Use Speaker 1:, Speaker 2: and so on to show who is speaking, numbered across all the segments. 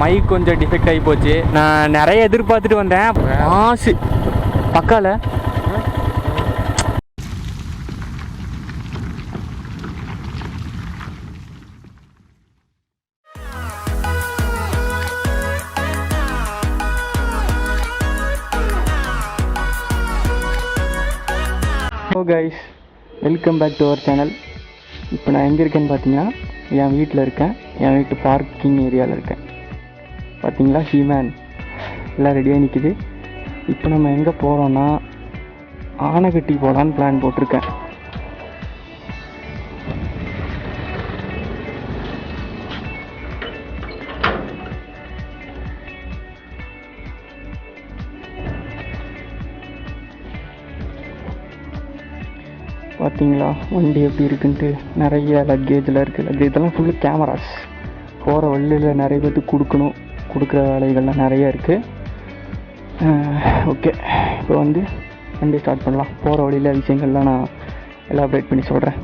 Speaker 1: Mic கொஞ்சம் defect ஆகி போச்சு. நான் நிறைய எதிர்பார்த்துட்டு வந்தேன். மாசு பக்கால guys, welcome back to our channel. இப்போ நான் எங்கே இருக்கேன்னு பார்த்தீங்கன்னா, என் வீட்டில் இருக்கேன். என் வீட்டு பார்க்கிங் ஏரியாவில் இருக்கேன். பார்த்தீங்களா, ஹீமேன் எல்லாம் ரெடியாக நிற்கிது. இப்போ நம்ம எங்கே போகிறோன்னா, ஆனைக்கட்டி போகலான்னு பிளான் போட்டிருக்கேன். பார்த்தீங்களா வண்டி எப்படி இருக்குன்ட்டு. நிறைய லக்கேஜெலாம் இருக்குது. லக்கேஜெல்லாம் ஃபுல்லு கேமராஸ். போகிற வழியில் நிறைய பேர்த்துக்கு கொடுக்குற வேலைகள்லாம் நிறையா இருக்குது. ஓகே, இப்போ வந்து வண்டி ஸ்டார்ட் பண்ணலாம். போகிற வழியில் விஷயங்கள்லாம் நான் எலாபரேட் பண்ணி சொல்கிறேன்.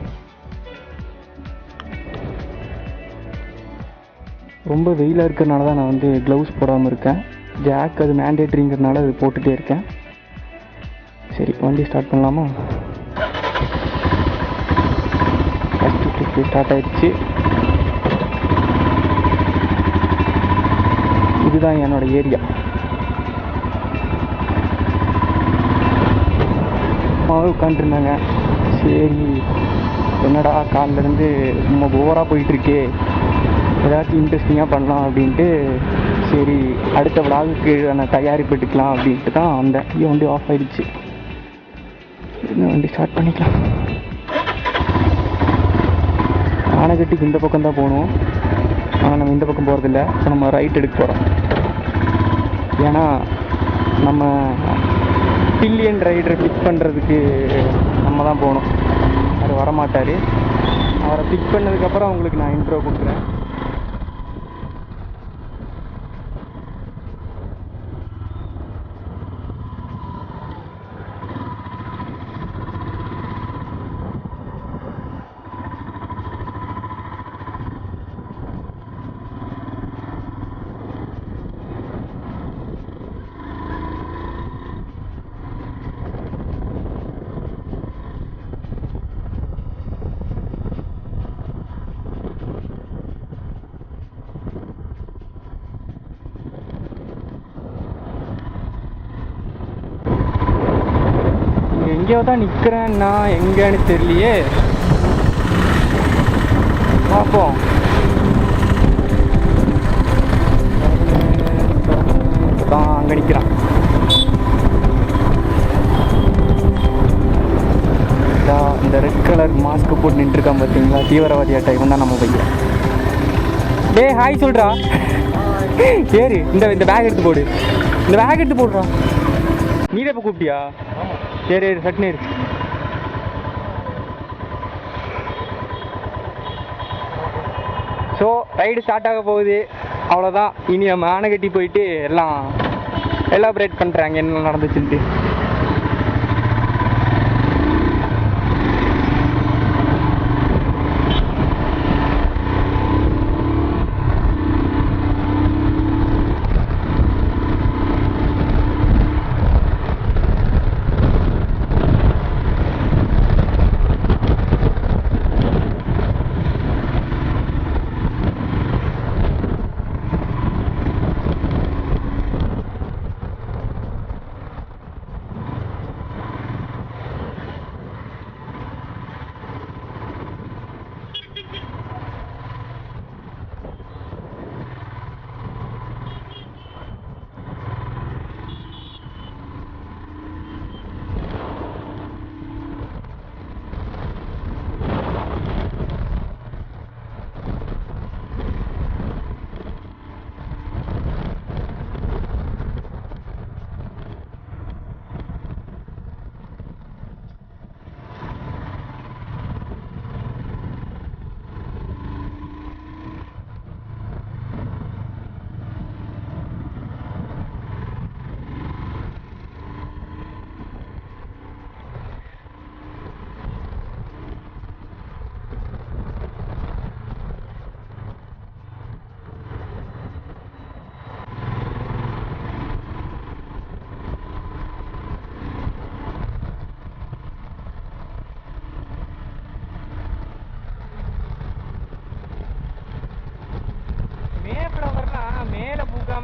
Speaker 1: ரொம்ப வெயிலாக இருக்கிறனால தான் நான் வந்து க்ளவுஸ் போடாமல் இருக்கேன். ஜாக் அது மேண்டேட்ரிங்கிறதுனால அது போட்டுகிட்டே இருக்கேன். சரி, வண்டி ஸ்டார்ட் பண்ணலாமா? ஸ்டார்ட் ஆயிடுச்சு. இதுதான் என்னோட ஏரியா. உட்காந்துருந்தாங்க. சரி, என்னடா காலிலேருந்து ரொம்ப ஓவராக போயிட்டுருக்கே, ஏதாச்சும் இன்ட்ரெஸ்டிங்காக பண்ணலாம் அப்படின்ட்டு, சரி அடுத்த விழாவுக்கு நான் தயாரிப்பு எடுக்கலாம் அப்படின்ட்டு தான் அந்த வண்டி ஆஃப் ஆயிடுச்சு. இன்னும் வண்டி ஸ்டார்ட் பண்ணிக்கலாம். ஆனைக்கட்டிக்கு இந்த பக்கம் தான் போகணும். ஆனால் நம்ம இந்த பக்கம் போகிறதில்ல. இப்போ நம்ம ரைட் எடுக்க போகிறோம். ஏன்னா நம்ம பில்லியன் ரைடரை பிக் பண்ணுறதுக்கு நம்ம தான் போகணும். அவர் வரமாட்டார். அவரை பிக் பண்ணதுக்கப்புறம் உங்களுக்கு நான் இன்ட்ரோ கொடுக்குறேன். எங்கேயோ தான் நிற்கிறேன். நான் எங்கேன்னு தெரியலையே. பார்ப்போம். தான் அங்கே நிற்கிறான். இந்த ரெட் கலர் மாஸ்க் போட்டு நின்றுருக்கான் பார்த்தீங்களா, தீவிரவாதியாட்ட. இவன் தான் நம்ம பையன். டேய் ஹாய் சொல்கிறா. சரி, இந்த பேக் எடுத்து போடு. இந்த பேக் எடுத்து போடுறா. நீரே இப்போ கூப்பிட்டியா? சரி, சட்னி இருக்கு. ஸோ ரைடு ஸ்டார்ட் ஆக போகுது. அவ்வளோதான். இனி நம்ம ஆனைக்கட்டி போயிட்டு எல்லாம் எலாபரேட் பண்ணுறாங்க என்ன நடந்துச்சுன்ட்டு.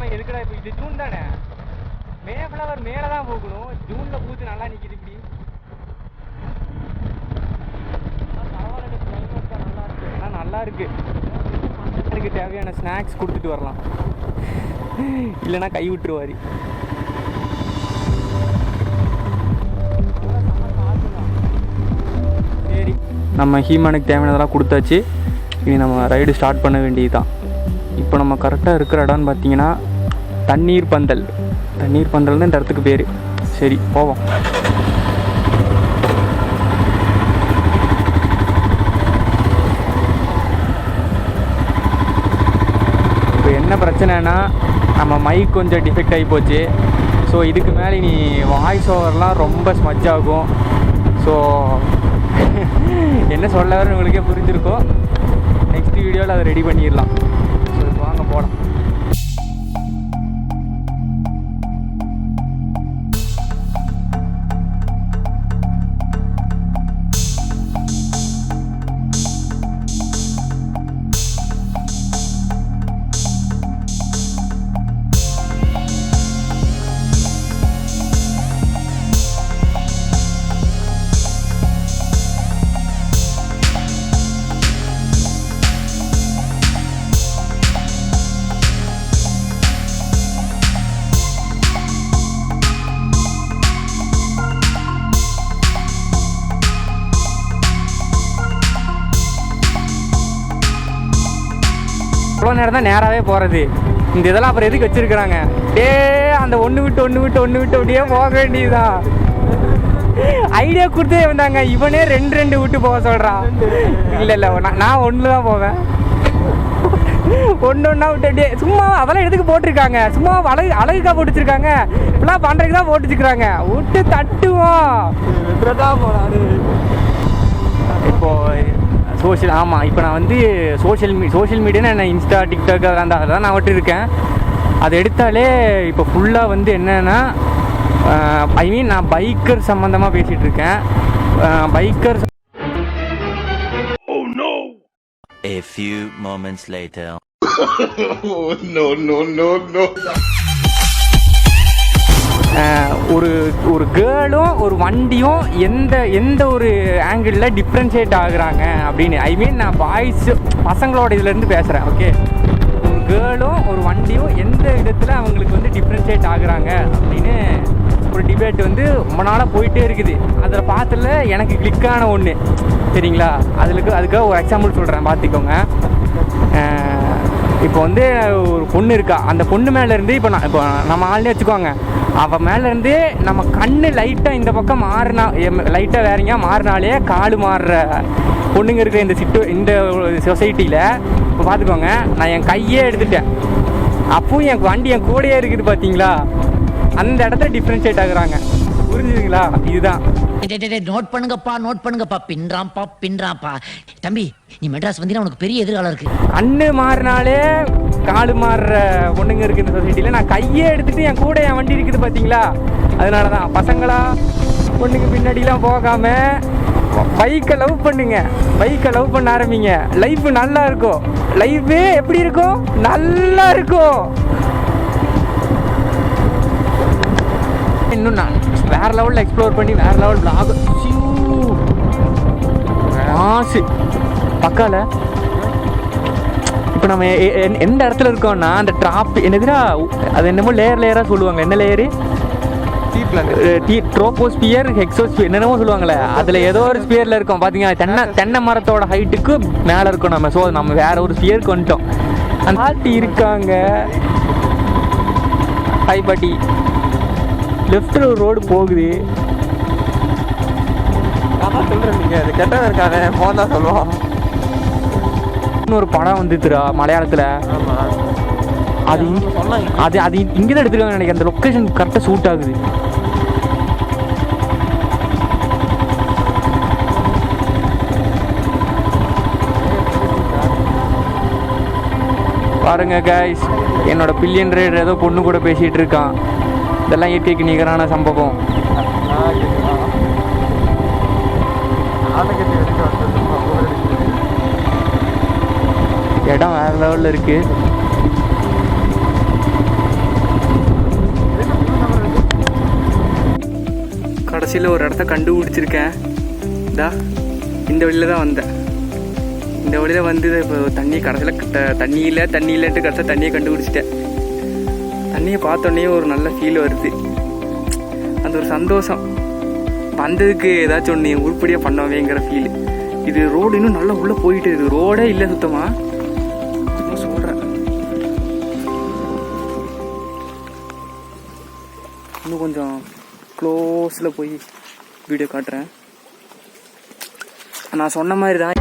Speaker 1: ஆமாம் எதுக்குடா இப்போ இது ஜூன் தானே, மே ஃப்ளவர் மேலே தான் போகணும், ஜூனில் பூத்து நல்லா நிற்கிது இப்படி. ஆனால் நல்லா இருக்கு. எனக்கு தேவையான ஸ்நாக்ஸ் கொடுத்துட்டு வரலாம், இல்லைன்னா கை விட்டுருவாரு. சரி, நம்ம ஹீமானுக்கு தேவையானதெல்லாம் கொடுத்தாச்சு. இனி நம்ம ரைடு ஸ்டார்ட் பண்ண வேண்டியது தான். இப்போ நம்ம கரெக்டாக இருக்கிற இடம்னு பார்த்தீங்கன்னா தண்ணீர் பந்தல். தண்ணீர் பந்தல்னு இந்த இடத்துக்கு பேர். சரி போவோம். இப்போ என்ன பிரச்சனைனா நம்ம மைக் கொஞ்சம் டிஃபெக்ட் ஆகி போச்சு. ஸோ இதுக்கு மேலே நீ வாய்ஸ் ஓவர்லாம் ரொம்ப ஸ்மஜ் ஆகும். ஸோ என்ன சொல்ல வரேன்னு உங்களுக்கே புரிஞ்சிருக்கோம். நெக்ஸ்ட் வீடியோவில் அதை ரெடி பண்ணிடலாம். ஸோ வாங்க போகலாம். அவ்வளோ நேரம் தான் நேராகவே போகிறது. இந்த இதெல்லாம் அப்புறம் எதுக்கு வச்சுருக்குறாங்க? டே அந்த ஒன்று விட்டு அப்படியே போக வேண்டியதுதான். ஐடியா கொடுத்தே வந்தாங்க, இவனே ரெண்டு விட்டு போக சொல்கிறான். இல்லை நான் ஒன்று தான் போவேன். ஒன்றா விட்டு அப்படியே சும்மா அதெல்லாம் எதுக்கு போட்டிருக்காங்க? சும்மா அழகுக்காக போட்டு வச்சுருக்காங்க. இப்பெல்லாம் பண்ணுறதுக்கு தான் போட்டு வச்சுக்கிறாங்க. விட்டு தட்டுவோம் இப்போது ஆமாம். இப்போ நான் வந்து சோஷியல் மீடியான்னு என்ன இன்ஸ்டா டிக்டாக் அதெல்லாம் நான் விட்டுருக்கேன். அதை எடுத்தாலே இப்போ ஃபுல்லாக வந்து என்னென்னா ஐ மீன் நான் பைக்கர் சம்மந்தமாக பேசிகிட்டு இருக்கேன். Biker.
Speaker 2: A few moments later. No.
Speaker 1: ஒரு கேர்ளும் ஒரு வண்டியும் எந்த ஒரு ஆங்கிளில் டிஃப்ரென்ஷியேட் ஆகுறாங்க அப்படின்னு. ஐ மீன் நான் பாய்ஸ் பசங்களோட இதுலேருந்து பேசுகிறேன். ஓகே, ஒரு கேர்ளும் ஒரு வண்டியும் எந்த விதத்தில் அவங்களுக்கு வந்து டிஃப்ரென்ஷியேட் ஆகுறாங்க அப்படின்னு ஒரு டிபேட் வந்து ரொம்ப நாளாக போயிட்டே இருக்குது. அதில் பார்த்ததில் எனக்கு கிளிக்கான ஒன்று சரிங்களா. அதுக்காக ஒரு எக்ஸாம்பிள் சொல்கிறேன், பார்த்துக்கோங்க. இப்போ வந்து ஒரு பொண்ணு இருக்கா, அந்த பொண்ணு மேலேருந்து இப்போ நம்ம ஆள்னே வச்சுக்கோங்க, அவன் மேலேருந்து நம்ம கண்ணு லைட்டாக இந்த பக்கம் மாறினா, லைட்டாக வேறங்க மாறினாலே காலு மாறுற பொண்ணுங்க இருக்கிற இந்த சொசைட்டியில் இப்போ பார்த்துக்கோங்க. நான் என் கையே எடுத்துட்டேன், அப்பவும் என் வண்டி என் கூடையே இருக்குது பார்த்தீங்களா. அந்த இடத்துல டிஃப்ரென்ஷியேட் ஆகுறாங்க. புரிஞ்சுதுங்களா? இதுதான்.
Speaker 3: நோட் பண்ணுங்கப்பா பின்றாப்பா தம்பி, நீ மெட்ராஸ் வந்தீங்கன்னா உனக்கு பெரிய எதிர்காலம் இருக்கு.
Speaker 1: கண்ணு மாறினாலே காலு மாறுற பொண்ணுங்க இருக்கு இந்த சொசைட்டியில். நான் கையே எடுத்துட்டு என் கூட என் வண்டி இருக்குது பார்த்தீங்களா. அதனால தான் பசங்களா பொண்ணுக்கு பின்னாடிலாம் போகாம பைக்கை லவ் பண்ணுங்க. பைக்கை லவ் பண்ண ஆரம்பிங்க. லைஃப் நல்லா இருக்கும். லைஃபே எப்படி இருக்கும்? நல்லா இருக்கும். இன்னும் நான் வேற லெவலில் எக்ஸ்ப்ளோர் பண்ணி வேற லெவல் பிளாக் மாசு பக்கால. இப்போ நம்ம எந்த இடத்துல இருக்கோம்னா அந்த என்னதுடா அது என்னமோ லேயராக சொல்லுவாங்க. என்ன லேயரு? ட்ரோபோஸ்பியர் ஹெக்ஸோஸ்பியர் என்னென்னமோ சொல்லுவாங்களே. அதில் ஏதோ ஒரு ஸ்பியரில் இருக்கோம் பார்த்தீங்கன்னா. தென்னை மரத்தோட ஹைட்டுக்கு மேலே இருக்கும் நம்ம. ஸோ நம்ம வேற ஒரு ஸ்பியருக்கு வந்துட்டோம். அந்த பாட்டி இருக்காங்க. ஹை பாட்டி. லெஃப்டில் ஒரு ரோடு போகுது.
Speaker 4: நான் சொல்கிறேன், நீங்கள் அது கெட்டதாக இருக்கானே போன் தான் சொல்லுவான்.
Speaker 1: இன்னொரு படம் வந்துதுரா மலையாளத்தில். அது இங்கே தான் எடுத்துருக்காங்க நினைக்கிறேன். அந்த லொக்கேஷன் கரெக்டாக சூட் ஆகுது. பாருங்க கைஸ், என்னோட பில்லியன் ரைடர் ஏதோ பொண்ணு கூட பேசிகிட்டு இருக்கான். இதெல்லாம் இயற்கைக்கு நிகரான சம்பவம். இடம் வேறு லெவலில் இருக்குது. கடைசியில் ஒரு இடத்த கண்டுபிடிச்சிருக்கேன். இந்த வழியில் தான் வந்தேன். இந்த வழியில் வந்து இப்போ தண்ணி கடைசியில் தண்ணி இல்லைன்ட்டு கடைசியில் தண்ணியை கண்டுபிடிச்சிட்டேன். தண்ணியை பார்த்தோன்னே ஒரு நல்ல ஃபீல் வருது. அந்த ஒரு சந்தோஷம் வந்ததுக்கு ஏதாச்சும் ஒன்று உருப்படியாக பண்ணவேங்கிற ஃபீல். இது ரோடு இன்னும் நல்லா உள்ளே போயிட்டு இருக்குது. ரோடே இல்லை சுத்தமாக. சொல்கிறேன் இன்னும் கொஞ்சம் க்ளோஸில் போய் வீடியோ காட்டுறேன். நான் சொன்ன மாதிரி தான்.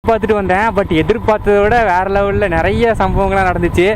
Speaker 1: பார்த்துட்டு வந்தேன். பட் எதிர்பார்த்ததை விட வேறு லெவலில் நிறைய சம்பவங்கள்லாம் நடந்துச்சு.